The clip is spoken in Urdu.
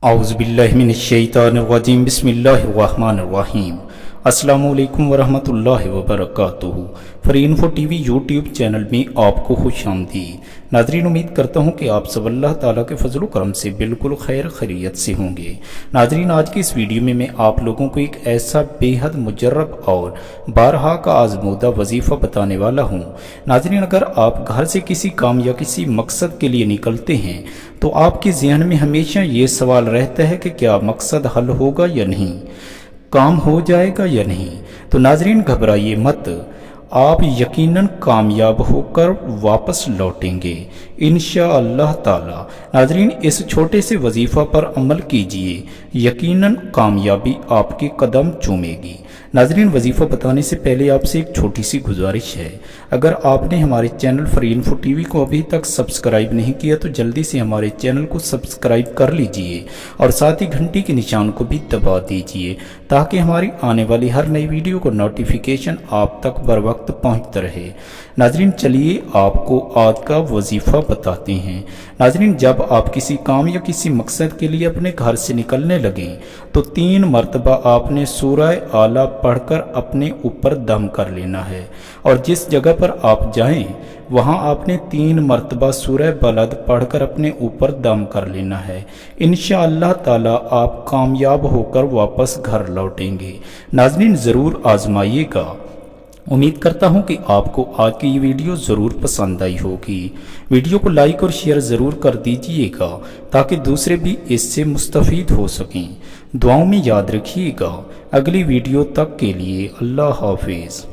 اعوذ باللہ من الشیطان الرجیم بسم اللہ الرحمن الرحیم۔ السلام علیکم ورحمۃ اللہ وبرکاتہ۔ فرینفو ٹی وی یوٹیوب چینل میں آپ کو خوش آمدید۔ ناظرین، امید کرتا ہوں کہ آپ سب اللہ تعالیٰ کے فضل و کرم سے بالکل خیر خیریت سے ہوں گے۔ ناظرین، آج کی اس ویڈیو میں آپ لوگوں کو ایک ایسا بے حد مجرب اور بارہا کا آزمودہ وظیفہ بتانے والا ہوں۔ ناظرین، اگر آپ گھر سے کسی کام یا کسی مقصد کے لیے نکلتے ہیں تو آپ کے ذہن میں ہمیشہ یہ سوال رہتا ہے کہ کیا مقصد حل ہوگا یا نہیں، کام ہو جائے گا یا نہیں۔ تو ناظرین، گھبرائیے مت، آپ یقیناً کامیاب ہو کر واپس لوٹیں گے انشاءاللہ تعالی۔ ناظرین، اس چھوٹے سے وظیفہ پر عمل کیجئے، یقیناً کامیابی آپ کے قدم چومے گی۔ ناظرین، وظیفہ بتانے سے پہلے آپ سے ایک چھوٹی سی گزارش ہے، اگر آپ نے ہمارے چینل فرینفو ٹی وی کو ابھی تک سبسکرائب نہیں کیا تو جلدی سے ہمارے چینل کو سبسکرائب کر لیجئے اور ساتھ ہی گھنٹی کے نشان کو بھی دبا دیجئے تاکہ ہماری آنے والی ہر نئی ویڈیو کو نوٹیفیکیشن آپ تک بر وقت پہنچتا رہے۔ ناظرین، چلیے آپ کو آج کا وظیفہ بتاتے ہیں۔ ناظرین، جب آپ کسی کام یا کسی مقصد کے لیے اپنے گھر سے نکلنے لگیں تو 3 مرتبہ آپ نے سورہ اعلیٰ پڑھ کر اپنے اوپر دم کر لینا ہے، اور جس جگہ پر آپ جائیں وہاں آپ نے 3 مرتبہ سورہ بلد پڑھ کر اپنے اوپر دم کر لینا ہے۔ انشاءاللہ تعالی آپ کامیاب ہو کر واپس گھر لوٹیں گے۔ ناظرین، ضرور آزمائیے گا۔ امید کرتا ہوں کہ آپ کو آج کی یہ ویڈیو ضرور پسند آئی ہوگی۔ ویڈیو کو لائک اور شیئر ضرور کر دیجئے گا تاکہ دوسرے بھی اس سے مستفید ہو سکیں۔ دعاؤں میں یاد رکھیے گا۔ اگلی ویڈیو تک کے لیے اللہ حافظ۔